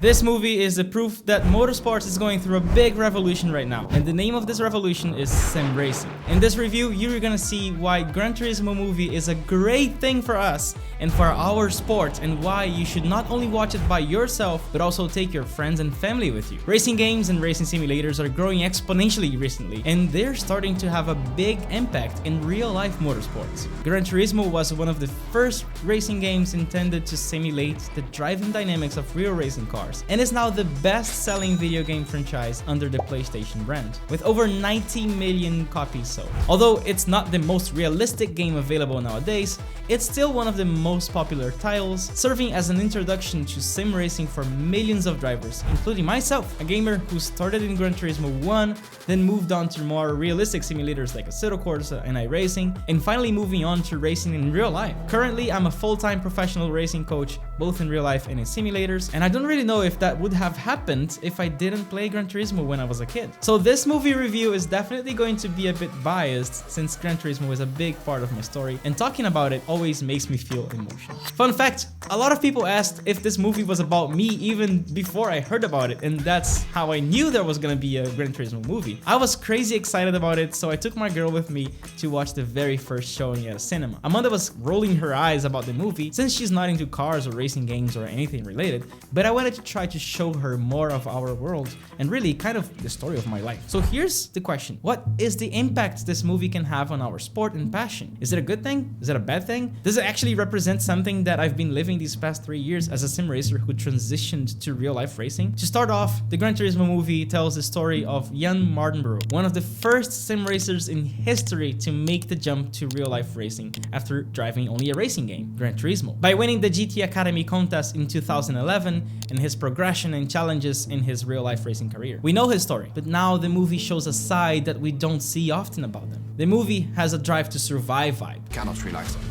This movie is the proof that motorsports is going through a big revolution right now, and the name of this revolution is sim racing. In this review, you're gonna see why Gran Turismo movie is a great thing for us and for our sport, and why you should not only watch it by yourself, but also take your friends and family with you. Racing games and racing simulators are growing exponentially recently, and they're starting to have a big impact in real-life motorsports. Gran Turismo was one of the first racing games intended to simulate the driving dynamics of real racing cars, and is now the best-selling video game franchise under the PlayStation brand, with over 90 million copies sold. Although it's not the most realistic game available nowadays, it's still one of the most popular titles, serving as an introduction to sim racing for millions of drivers, including myself, a gamer who started in Gran Turismo 1, then moved on to more realistic simulators like Assetto Corsa and iracing, and finally moving on to racing in real life. Currently, I'm a full-time professional racing coach, both in real life and in simulators, and I don't really know if that would have happened if I didn't play Gran Turismo when I was a kid. So this movie review is definitely going to be a bit biased, since Gran Turismo is a big part of my story, and talking about it always makes me feel emotional. Fun fact, a lot of people asked if this movie was about me even before I heard about it, and that's how I knew there was gonna be a Gran Turismo movie. I was crazy excited about it, so I took my girl with me to watch the very first showing at a cinema. Amanda was rolling her eyes about the movie, since she's not into cars or racing games or anything related, but I wanted to try to show her more of our world, and really kind of the story of my life. So here's the question: what is the impact this movie can have on our sport and passion? Is it a good thing? Is it a bad thing? Does it actually represent something that I've been living these past 3 years as a sim racer who transitioned to real life racing? To start off, the Gran Turismo movie tells the story of Jan Mardenborough, one of the first sim racers in history to make the jump to real life racing after driving only a racing game, Gran Turismo. By winning the GT Academy contest in 2011 and his progression and challenges in his real life racing career. We know his story, but now the movie shows a side that we don't see often about them. The movie has a drive to survive vibe. Cannot relax them.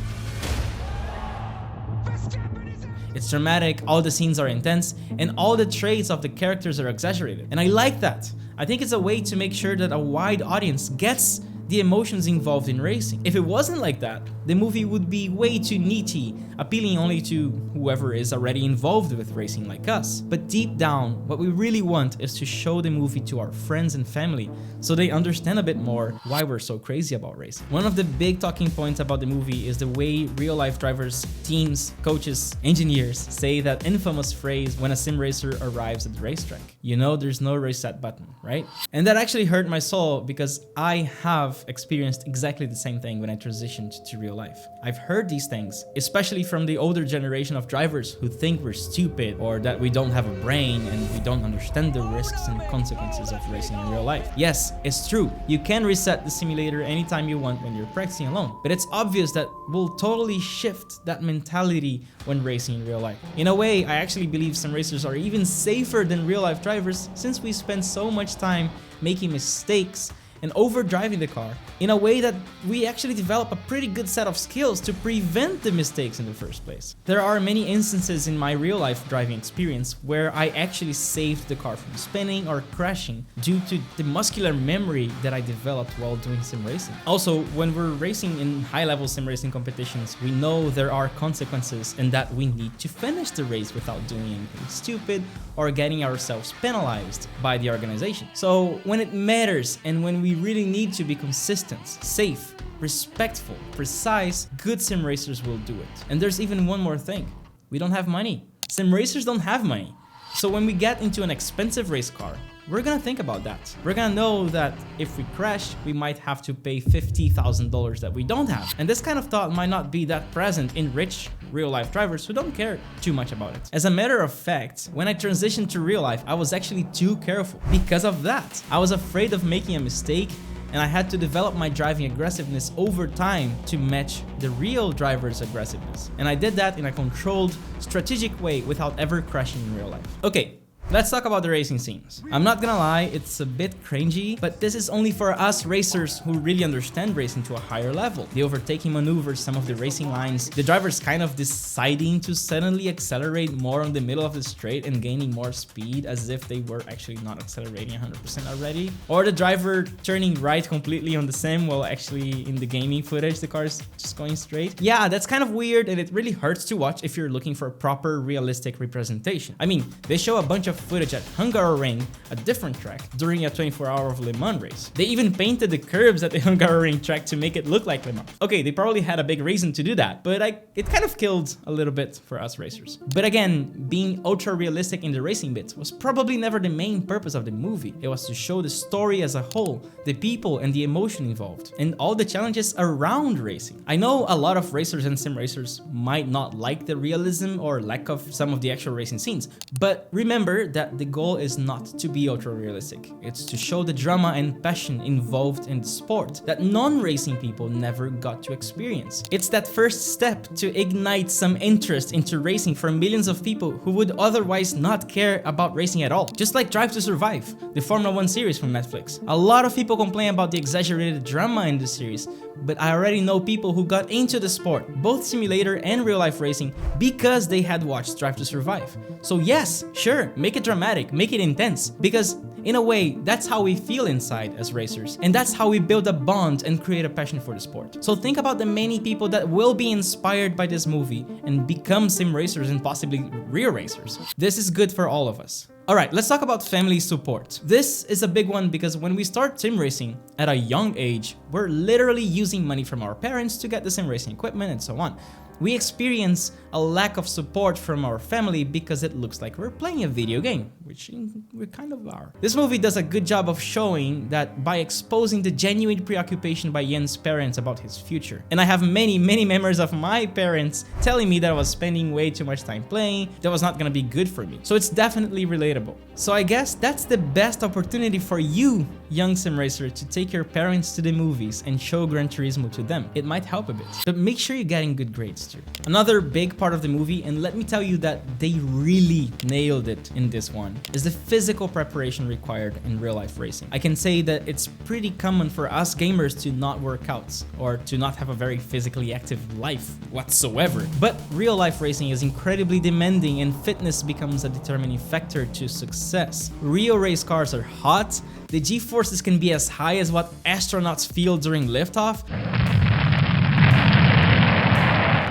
It's dramatic, all the scenes are intense, and all the traits of the characters are exaggerated. And I like that. I think it's a way to make sure that a wide audience gets the emotions involved in racing. If it wasn't like that, the movie would be way too neaty, appealing only to whoever is already involved with racing like us. But deep down, what we really want is to show the movie to our friends and family, so they understand a bit more why we're so crazy about racing. One of the big talking points about the movie is the way real life drivers, teams, coaches, engineers say that infamous phrase when a sim racer arrives at the racetrack. You know, there's no reset button, right? And that actually hurt my soul, because I have experienced exactly the same thing when I transitioned to real life. I've heard these things, especially from the older generation of drivers who think we're stupid, or that we don't have a brain and we don't understand the risks and consequences of racing in real life. Yes, it's true, you can reset the simulator anytime you want when you're practicing alone, but it's obvious that we'll totally shift that mentality when racing in real life. In a way, I actually believe some racers are even safer than real life drivers, since we spend so much time making mistakes and overdriving the car, in a way that we actually develop a pretty good set of skills to prevent the mistakes in the first place. There are many instances in my real life driving experience where I actually saved the car from spinning or crashing due to the muscular memory that I developed while doing sim racing. Also, when we're racing in high-level sim racing competitions, we know there are consequences and that we need to finish the race without doing anything stupid or getting ourselves penalized by the organization. So when it matters and when we really need to be consistent, safe, respectful, precise, good sim racers will do it. And there's even one more thing. We don't have money. Sim racers don't have money. So when we get into an expensive race car, we're gonna think about that. We're gonna know that if we crash, we might have to pay $50,000 that we don't have. And this kind of thought might not be that present in rich real-life drivers who don't care too much about it. As a matter of fact, when I transitioned to real life, I was actually too careful because of that. I was afraid of making a mistake, and I had to develop my driving aggressiveness over time to match the real driver's aggressiveness. And I did that in a controlled, strategic way without ever crashing in real life. Okay. Let's talk about the racing scenes. I'm not gonna lie, it's a bit cringy, but this is only for us racers who really understand racing to a higher level. The overtaking maneuvers, some of the racing lines, the drivers kind of deciding to suddenly accelerate more on the middle of the straight and gaining more speed as if they were actually not accelerating 100% already. Or the driver turning right completely on the sim while actually in the gaming footage the car is just going straight. Yeah, that's kind of weird and it really hurts to watch if you're looking for a proper realistic representation. I mean, they show a bunch of footage at Hungaroring, a different track, during a 24-hour of Le Mans race. They even painted the curbs at the Hungaroring track to make it look like Le Mans. Okay, they probably had a big reason to do that, but it kind of killed a little bit for us racers. But again, being ultra realistic in the racing bits was probably never the main purpose of the movie. It was to show the story as a whole, the people and the emotion involved, and all the challenges around racing. I know a lot of racers and sim racers might not like the realism or lack of some of the actual racing scenes, but remember that the goal is not to be ultra realistic. It's to show the drama and passion involved in the sport that non-racing people never got to experience. It's that first step to ignite some interest into racing for millions of people who would otherwise not care about racing at all. Just like Drive to Survive, the Formula 1 series from Netflix. A lot of people complain about the exaggerated drama in the series, but I already know people who got into the sport, both simulator and real life racing, because they had watched Drive to Survive. So yes, sure, make it dramatic, make it intense, because in a way, that's how we feel inside as racers, and that's how we build a bond and create a passion for the sport. So think about the many people that will be inspired by this movie and become sim racers and possibly real racers. This is good for all of us. Alright, let's talk about family support. This is a big one because when we start sim racing at a young age, we're literally using money from our parents to get the sim racing equipment and so on. We experience a lack of support from our family because it looks like we're playing a video game, which we kind of are. This movie does a good job of showing that by exposing the genuine preoccupation by Yen's parents about his future. And I have many memories of my parents telling me that I was spending way too much time playing, that was not gonna be good for me. So it's definitely relatable. So I guess that's the best opportunity for you, young sim racer, to take your parents to the movies and show Gran Turismo to them. It might help a bit, but make sure you're getting good grades too. Another big part of the movie, and let me tell you that they really nailed it in this one, is the physical preparation required in real life racing. I can say that it's pretty common for us gamers to not work out or to not have a very physically active life whatsoever. But real life racing is incredibly demanding and fitness becomes a determining factor to success. Real race cars are hot, the G-forces can be as high as what astronauts feel during liftoff.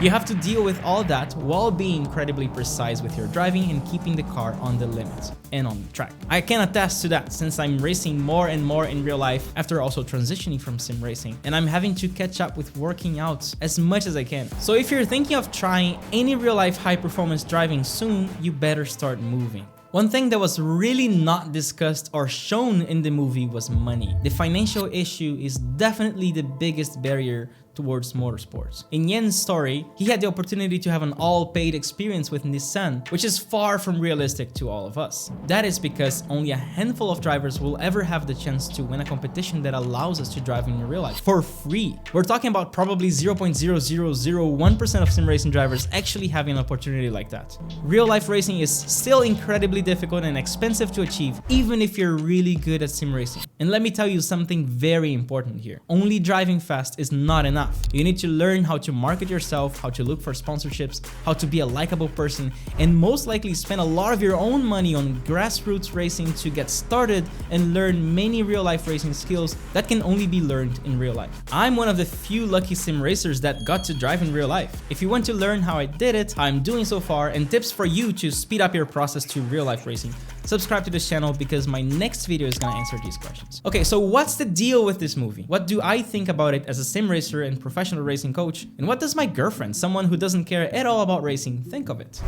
You have to deal with all that while being incredibly precise with your driving and keeping the car on the limit and on the track. I can attest to that since I'm racing more and more in real life after also transitioning from sim racing, and I'm having to catch up with working out as much as I can. So if you're thinking of trying any real life high performance driving soon, you better start moving. One thing that was really not discussed or shown in the movie was money. The financial issue is definitely the biggest barrier towards motorsports. In Yen's story, he had the opportunity to have an all-paid experience with Nissan, which is far from realistic to all of us. That is because only a handful of drivers will ever have the chance to win a competition that allows us to drive in real life for free. We're talking about probably 0.0001% of sim racing drivers actually having an opportunity like that. Real life racing is still incredibly difficult and expensive to achieve, even if you're really good at sim racing. And let me tell you something very important here. Only driving fast is not enough. You need to learn how to market yourself, how to look for sponsorships, how to be a likable person, and most likely spend a lot of your own money on grassroots racing to get started and learn many real-life racing skills that can only be learned in real life. I'm one of the few lucky sim racers that got to drive in real life. If you want to learn how I did it, how I'm doing so far, and tips for you to speed up your process to real-life racing, subscribe to this channel because my next video is gonna answer these questions. Okay, so what's the deal with this movie? What do I think about it as a sim racer and professional racing coach? And what does my girlfriend, someone who doesn't care at all about racing, think of it?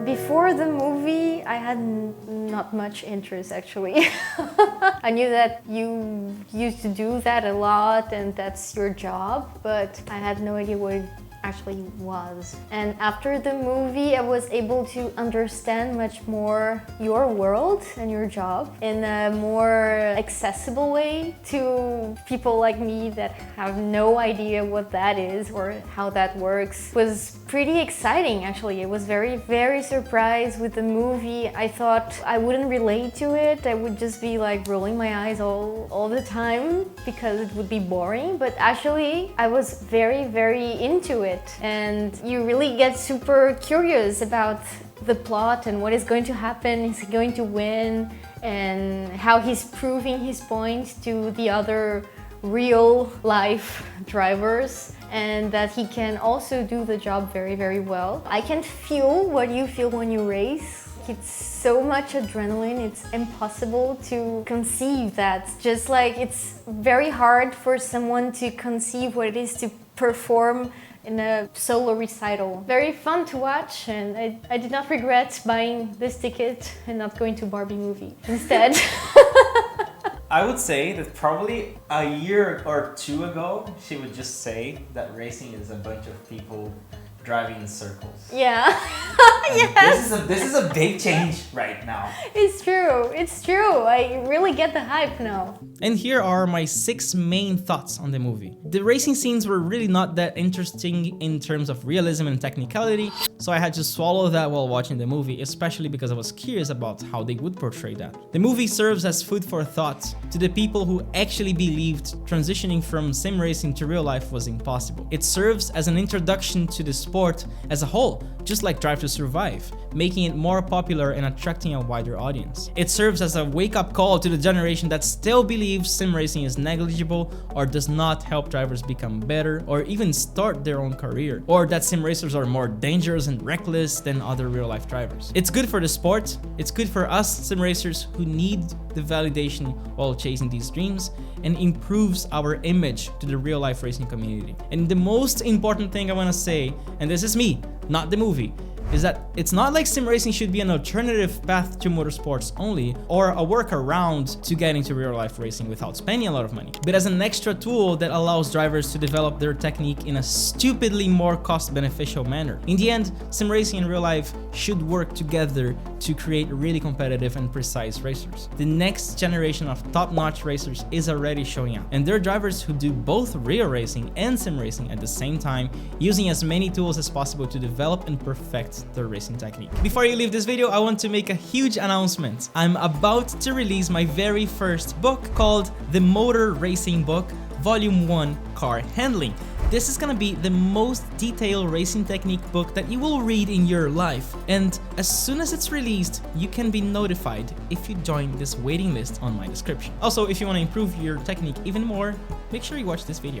Before the movie, I had not much interest actually. I knew that you used to do that a lot and that's your job, but I had no idea what it actually was. And after the movie, I was able to understand much more your world and your job in a more accessible way to people like me that have no idea what that is or how that works. It was pretty exciting, actually. I was very surprised with the movie. I thought I wouldn't relate to it. I would just be like rolling my eyes all the time because it would be boring. But actually, I was very into it. And you really get super curious about the plot and what is going to happen. Is he going to win? And how he's proving his point to the other real life drivers, and that he can also do the job very well. I can feel what you feel when you race. It's so much adrenaline, it's impossible to conceive that. Just like it's very hard for someone to conceive what it is to perform in a solo recital. Very fun to watch, and I did not regret buying this ticket and not going to Barbie movie instead. I would say that probably a year or two ago, she would just say that racing is a bunch of people driving in circles. Yeah. Yes. This is a big change right now. It's true. I really get the hype now. And here are my 6 main thoughts on the movie. The racing scenes were really not that interesting in terms of realism and technicality, so I had to swallow that while watching the movie, especially because I was curious about how they would portray that. The movie serves as food for thought to the people who actually believed transitioning from sim racing to real life was impossible. It serves as an introduction to the sport as a whole, just like Drive to Survive, making it more popular and attracting a wider audience. It serves as a wake-up call to the generation that still believes sim racing is negligible or does not help drivers become better or even start their own career, or that sim racers are more dangerous and reckless than other real-life drivers. It's good for the sport, it's good for us sim racers who need the validation while chasing these dreams, and improves our image to the real-life racing community. And the most important thing I want to say, and this is me, not the movie, is that it's not like sim racing should be an alternative path to motorsports only, or a workaround to get into real life racing without spending a lot of money, but as an extra tool that allows drivers to develop their technique in a stupidly more cost beneficial manner. In the end, sim racing and real life should work together to create really competitive and precise racers. The next generation of top-notch racers is already showing up, and they're drivers who do both real racing and sim racing at the same time, using as many tools as possible to develop and perfect their racing technique. Before you leave this video, I want to make a huge announcement. I'm about to release my very first book called The Motor Racing Book, Volume 1, Car Handling. This is gonna be the most detailed racing technique book that you will read in your life. And as soon as it's released, you can be notified if you join this waiting list on my description. Also, if you want to improve your technique even more, make sure you watch this video.